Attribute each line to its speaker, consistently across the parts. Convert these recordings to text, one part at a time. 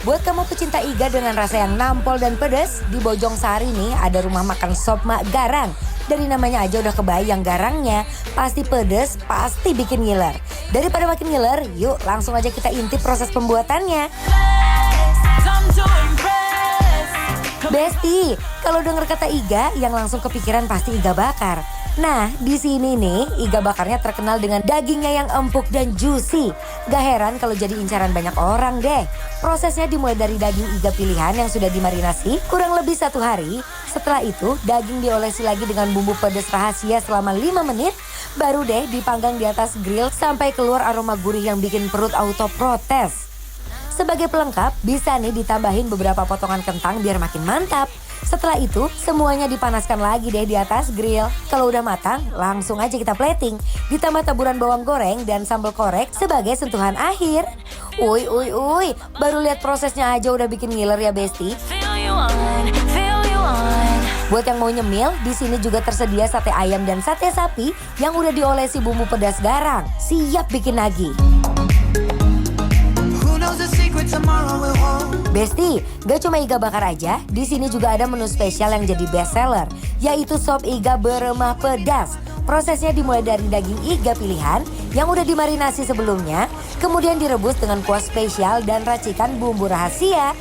Speaker 1: Buat kamu pecinta iga dengan rasa yang nampol dan pedas, di Bojong Sari nih ada rumah makan sop mak garang. Dari namanya aja udah kebayang garangnya, pasti pedas, pasti bikin ngiler. Daripada makin ngiler, yuk langsung aja kita intip proses pembuatannya. Besti, kalau denger kata iga, yang langsung kepikiran pasti iga bakar. Nah, di sini nih, iga bakarnya terkenal dengan dagingnya yang empuk dan juicy. Gak heran kalau jadi incaran banyak orang deh. Prosesnya dimulai dari daging iga pilihan yang sudah dimarinasi kurang lebih 1 hari. Setelah itu, daging diolesi lagi dengan bumbu pedas rahasia selama 5 menit. Baru deh dipanggang di atas grill sampai keluar aroma gurih yang bikin perut auto protes. Sebagai pelengkap, bisa nih ditambahin beberapa potongan kentang biar makin mantap. Setelah itu, semuanya dipanaskan lagi deh di atas grill. Kalau udah matang, langsung aja kita plating. Ditambah taburan bawang goreng dan sambal korek sebagai sentuhan akhir. Uy, baru lihat prosesnya aja udah bikin ngiler ya Besti. Buat yang mau nyemil, di sini juga tersedia sate ayam dan sate sapi yang udah diolesi bumbu pedas garang. Siap bikin nagih. Besti, gak cuma iga bakar aja, di sini juga ada menu spesial yang jadi best seller, yaitu sop iga beremah pedas. Prosesnya dimulai dari daging iga pilihan yang udah dimarinasi sebelumnya, kemudian direbus dengan kuah spesial dan racikan bumbu rahasia.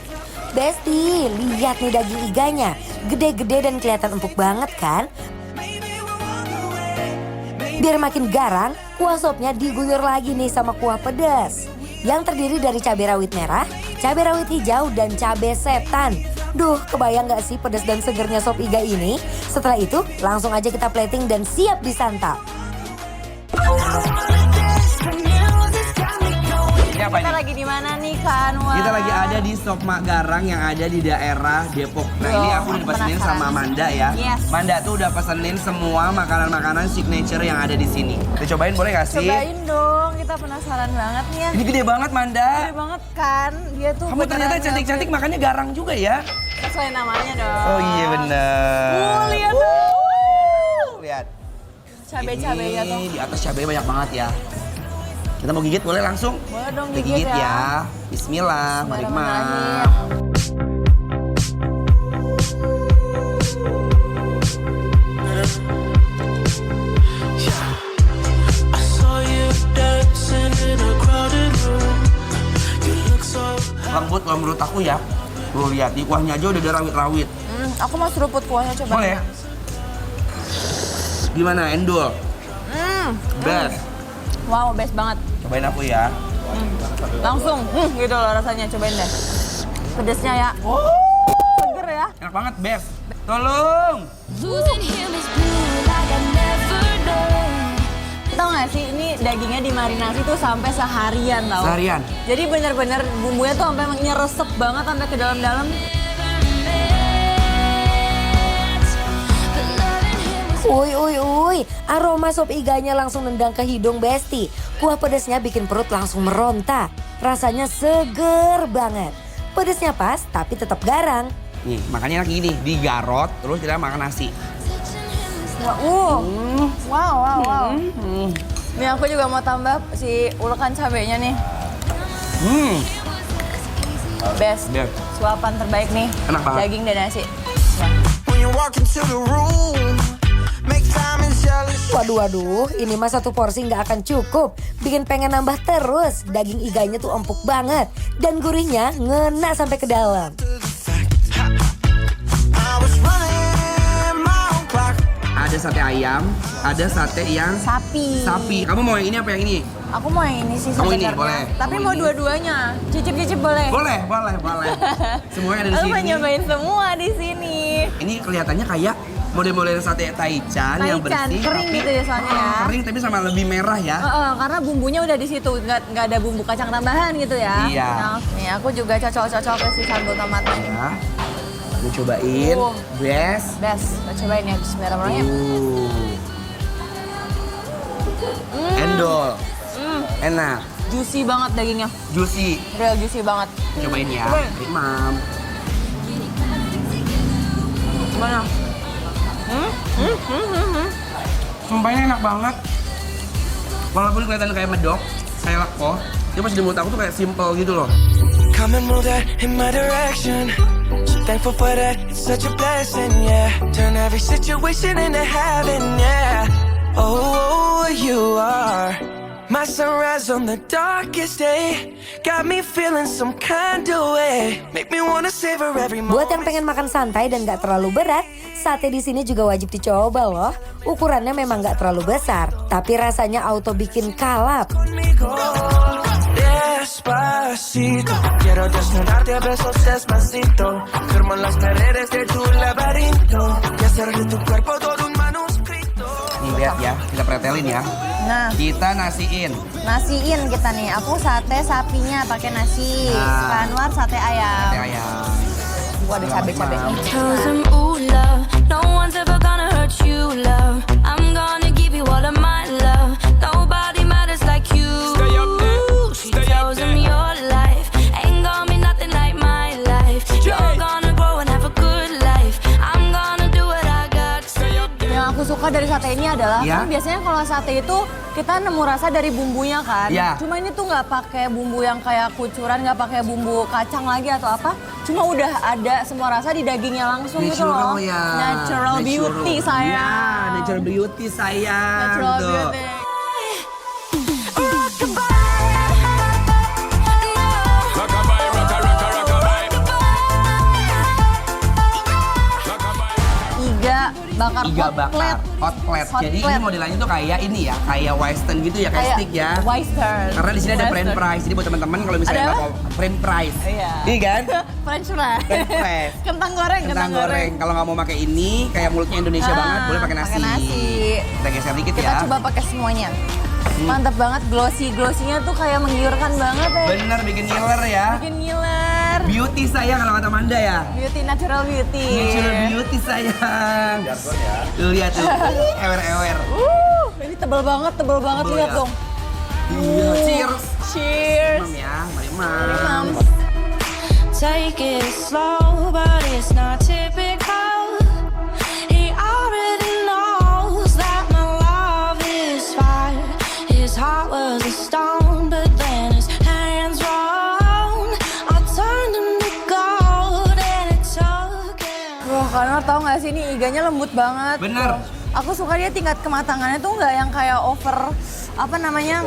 Speaker 1: Besti, lihat nih daging iganya, gede-gede dan kelihatan empuk banget kan? Biar makin garang, kuah sopnya diguyur lagi nih sama kuah pedas yang terdiri dari cabai rawit merah, cabai rawit hijau, dan cabai setan. Duh, kebayang gak sih pedas dan segernya sop iga ini? Setelah itu, langsung aja kita plating dan siap disantap.
Speaker 2: Kita lagi di mana nih Kak Anwar?
Speaker 3: Kita lagi ada di Sop Mak Garang yang ada di daerah Depok. Nah ini aku udah pesenin sama Manda ya.
Speaker 2: Yes.
Speaker 3: Manda tuh udah pesenin semua makanan-makanan signature yang ada di sini. Kita cobain boleh gak sih?
Speaker 2: Cobain dong, kita penasaran banget nih ya.
Speaker 3: Ini gede banget Manda.
Speaker 2: Gede banget kan, dia tuh
Speaker 3: Kamu ternyata cantik-cantik makanya garang juga ya.
Speaker 2: sesuai namanya dong.
Speaker 3: Oh iya bener.
Speaker 2: Lihat tuh.
Speaker 3: Lihat.
Speaker 2: Cabai-cabainya tuh.
Speaker 3: Ini di atas cabai banyak banget ya. Kita mau gigit boleh langsung?
Speaker 2: Boleh dong
Speaker 3: Kita
Speaker 2: gigit
Speaker 3: gigit
Speaker 2: ya.
Speaker 3: Bismillah, mari
Speaker 2: Bismillahirrahmanirrahim.
Speaker 3: Lembut kalau menurut aku ya. Tuh lihat, di kuahnya aja udah ada rawit-rawit.
Speaker 2: Aku mau seruput kuahnya coba.
Speaker 3: Boleh? Gimana, endol? Best.
Speaker 2: Wow, best banget.
Speaker 3: Cobain aku ya.
Speaker 2: Langsung, gitu loh rasanya. Cobain deh. Pedesnya ya. Seger ya.
Speaker 3: Enak banget, best. Tolong!
Speaker 2: Tau gak sih, ini dagingnya dimarinasi tuh sampai seharian tau.
Speaker 3: Seharian?
Speaker 2: Jadi bener-bener bumbunya tuh sampai nyeresep banget sampai ke dalam-dalam.
Speaker 1: Uy, aroma sop iganya langsung nendang ke hidung Besti. Kuah pedasnya bikin perut langsung meronta. Rasanya seger banget. Pedasnya pas, tapi tetap garang.
Speaker 3: Nih, makannya enak gini, digarot, terus kita makan nasi.
Speaker 2: Wow. Nih aku juga mau tambah si ulekan cabenya nih. Best.
Speaker 3: Best.
Speaker 2: Suapan terbaik nih.
Speaker 3: Enak banget.
Speaker 2: Daging dan nasi.
Speaker 1: Waduh, ini mah satu porsi nggak akan cukup. Bikin pengen nambah terus. Daging iganya tuh empuk banget. Dan gurihnya ngena sampai ke dalam.
Speaker 3: Ada sate ayam, ada sate yang
Speaker 2: Sapi.
Speaker 3: Kamu mau yang ini apa yang ini?
Speaker 2: Aku mau yang ini sih
Speaker 3: Kamu ini,
Speaker 2: sebenarnya.
Speaker 3: boleh.
Speaker 2: Tapi
Speaker 3: Kamu
Speaker 2: mau
Speaker 3: ini.
Speaker 2: dua-duanya. Cicip-cicip boleh.
Speaker 3: Boleh. Semuanya ada di
Speaker 2: Aku
Speaker 3: sini.
Speaker 2: mau nyobain semua di sini.
Speaker 3: Ini kelihatannya kayak model-model sate taichan yang bersih.
Speaker 2: Kering gitu ya soalnya ya.
Speaker 3: Kering tapi sama lebih merah ya.
Speaker 2: Karena bumbunya udah di situ, nggak ada bumbu kacang tambahan gitu ya.
Speaker 3: Iya.
Speaker 2: Nah, nih aku juga cocok-cocok ke si sambal tomatnya nih.
Speaker 3: Ya. Kita cobain. Best.
Speaker 2: Best. Kita cobain ya, bismillahirrahmanirrahim.
Speaker 3: Endol. Enak.
Speaker 2: Juicy banget dagingnya.
Speaker 3: Juicy.
Speaker 2: Real juicy banget.
Speaker 3: Cobain ya.
Speaker 2: Cobain.
Speaker 3: Imam.
Speaker 2: Gimana?
Speaker 3: Sumpah ini enak banget. Walaupun kelihatan kayak medok, kayak leko, dia pas di mulut aku tuh kayak simple gitu loh.
Speaker 4: come and move that in my direction. So thankful for that, it's such a blessing, yeah. Turn every situation into heaven, yeah. Oh, you are my sunrise on the darkest day. Got me feeling some kind of way. Make me wanna savor every moment.
Speaker 1: Buat yang pengen makan santai dan gak terlalu berat, sate di sini juga wajib dicoba loh. Ukurannya memang gak terlalu besar, tapi rasanya auto bikin kalap.
Speaker 4: Despacito, quiero desnudarte a besos despacito. Firmo las paredes de tu laberinto y hacer de tu cuerpo todo un manuscrito.
Speaker 3: Nih lihat ya, kita pretelin ya.
Speaker 2: Nah,
Speaker 3: Kita nasiin.
Speaker 2: nasiin kita nih. Aku sate sapinya pakai nasi.
Speaker 3: Nah.
Speaker 2: Kak Anwar sate ayam.
Speaker 3: Sate ayam.
Speaker 2: Gua ada cabai-cabainya.
Speaker 5: Tells him, ooh, love, no one's ever gonna hurt you, love. I'm gonna give you all of my love. Nobody matters like you.
Speaker 4: Stay up there,
Speaker 5: She
Speaker 4: stay up
Speaker 5: tells him your life ain't gonna be nothing like my life. You're gonna grow and have a good life. I'm gonna do what I got to do.
Speaker 2: Yang aku suka dari sate ini adalah
Speaker 3: Ya.
Speaker 2: kan biasanya kalau sate itu kita nemu rasa dari bumbunya kan.
Speaker 3: Ya.
Speaker 2: Cuma ini tuh nggak pakai bumbu yang kayak kucuran, nggak pakai bumbu kacang lagi atau apa. Cuma udah ada semua rasa di dagingnya langsung gitu loh.
Speaker 3: ya.
Speaker 2: Natural beauty sayang.
Speaker 3: Ya, natural beauty sayang.
Speaker 2: Natural
Speaker 3: Tuh.
Speaker 2: beauty.
Speaker 4: Rockabye, rocka, rocka, rockabye.
Speaker 2: Iga bakar
Speaker 3: Iga
Speaker 2: hot
Speaker 3: bakar,
Speaker 2: plate.
Speaker 3: hot plate.
Speaker 2: Hot
Speaker 3: Jadi
Speaker 2: plate.
Speaker 3: ini modelannya tuh kayak ini ya, kayak western gitu ya, kayak stick ya.
Speaker 2: Western.
Speaker 3: Karena di sini ada french
Speaker 2: Western.
Speaker 3: fries. Jadi buat teman-teman kalau misalnya
Speaker 2: Ada
Speaker 3: nggak
Speaker 2: apa?
Speaker 3: mau french fries.
Speaker 2: Iya.
Speaker 3: Iya kan?
Speaker 2: French fries.
Speaker 3: French fries.
Speaker 2: Kentang goreng,
Speaker 3: Kentang goreng. Kalau nggak mau pakai ini, kayak mulutnya Indonesia
Speaker 2: Ah,
Speaker 3: banget, boleh pakai nasi.
Speaker 2: pakai nasi.
Speaker 3: Kita geser dikit
Speaker 2: Kita
Speaker 3: ya.
Speaker 2: coba pakai semuanya. Mantap banget, glossy-glossinya tuh kayak menggiurkan banget ya.
Speaker 3: Bener bikin ngiler ya.
Speaker 2: Bikin ngiler.
Speaker 3: Beauty sayang kalau kata Manda ya.
Speaker 2: Beauty, natural beauty.
Speaker 3: Natural beauty sayang. Tuh lihat tuh, ewer-ewer.
Speaker 2: Ini tebel banget
Speaker 3: Tebel
Speaker 2: lihat
Speaker 3: ya.
Speaker 2: dong.
Speaker 3: Iya, cheers.
Speaker 2: Cheers.
Speaker 3: Mam ya, mari
Speaker 2: Mari,
Speaker 3: mam.
Speaker 2: Mam.
Speaker 5: Take it slow, but it's not typical. He already knows that my love is fire. His heart was a stone, but then his hands round. I turned him to gold and it took him.
Speaker 2: Wah, karena tau gak sih ini iganya lembut banget.
Speaker 3: Bener.
Speaker 2: Aku suka dia tingkat kematangannya tuh nggak yang kayak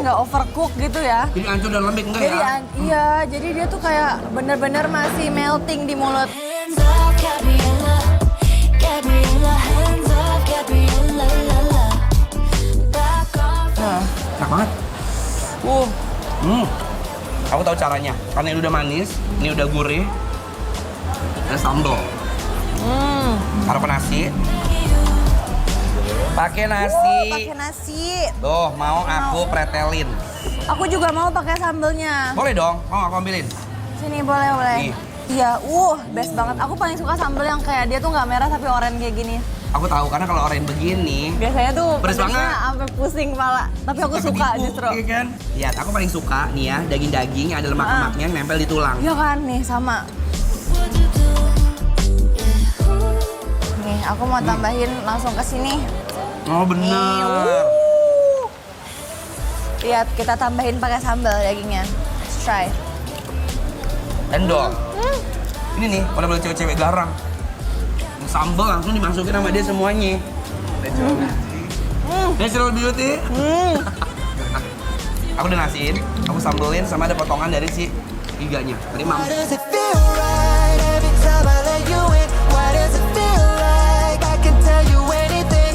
Speaker 2: nggak overcook gitu ya.
Speaker 3: Jadi hancur dan lembek enggak
Speaker 2: Jadi
Speaker 3: ya?
Speaker 2: iya, jadi dia tuh kayak bener-bener masih melting di mulut.
Speaker 5: Hands up, Gabriella. Gabriella, hands up, Gabriella. La, la. Back off.
Speaker 3: Enak banget. Aku tahu caranya. Karena ini udah manis, ini udah gurih. Ada sambal. Taruh nasi. Pakai nasi.
Speaker 2: Pakai nasi.
Speaker 3: Tuh, mau aku pretelin.
Speaker 2: Aku juga mau pakai sambelnya.
Speaker 3: Boleh dong, mau aku ambilin.
Speaker 2: Sini boleh.
Speaker 3: Nih.
Speaker 2: Iya, best banget. Aku paling suka sambel yang kayak dia tuh nggak merah tapi oranye kayak gini.
Speaker 3: Aku tahu karena kalau oranye begini,
Speaker 2: Biasanya tuh
Speaker 3: Pedes
Speaker 2: pedesnya
Speaker 3: banget.
Speaker 2: sampai pusing kepala. Tapi aku
Speaker 3: pakai
Speaker 2: suka
Speaker 3: tipu,
Speaker 2: justru.
Speaker 3: iya kan? Lihat, aku paling suka nih ya, daging-daging yang ada lemak-lemaknya yang nempel di tulang.
Speaker 2: Iya kan, nih sama. Nih, aku mau tambahin langsung ke sini.
Speaker 3: Oh
Speaker 2: Nih,
Speaker 3: bener.
Speaker 2: Lihat, kita tambahin pakai sambal dagingnya. Let's try.
Speaker 3: Endol. Ini nih, kalau boleh cewek-cewek garang. Sambal langsung dimasukin sama dia semuanya. Natural beauty. Aku udah nasiin, aku sambelin sama ada potongan dari si iganya. Tadi mam.
Speaker 4: Why does it feel right every time I let you in? Why does it feel like I can tell you anything?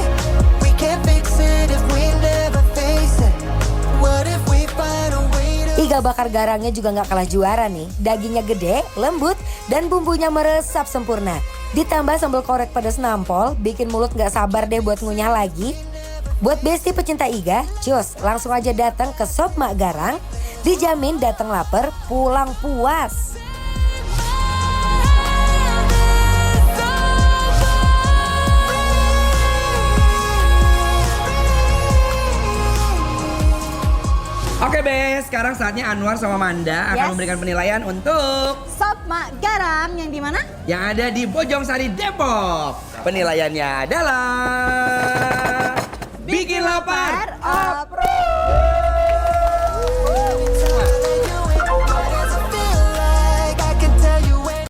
Speaker 4: We can't fix it if we never face it. What if we find a way to...
Speaker 1: Iga bakar garangnya juga nggak kalah juara nih. Dagingnya gede, lembut, dan bumbunya meresap sempurna. Ditambah sambal korek pedas nampol, bikin mulut nggak sabar deh buat ngunyah lagi. Buat besti pecinta iga, cus, langsung aja datang ke Sop Mak Garang. Dijamin datang lapar, pulang puas.
Speaker 3: Oke Bes, sekarang saatnya Anwar sama Manda akan
Speaker 2: Yes.
Speaker 3: memberikan penilaian untuk
Speaker 2: Sop Mak Garang yang di mana?
Speaker 3: yang ada di Bojongsari Depok. Penilaiannya adalah bikin lapar,
Speaker 2: Approve.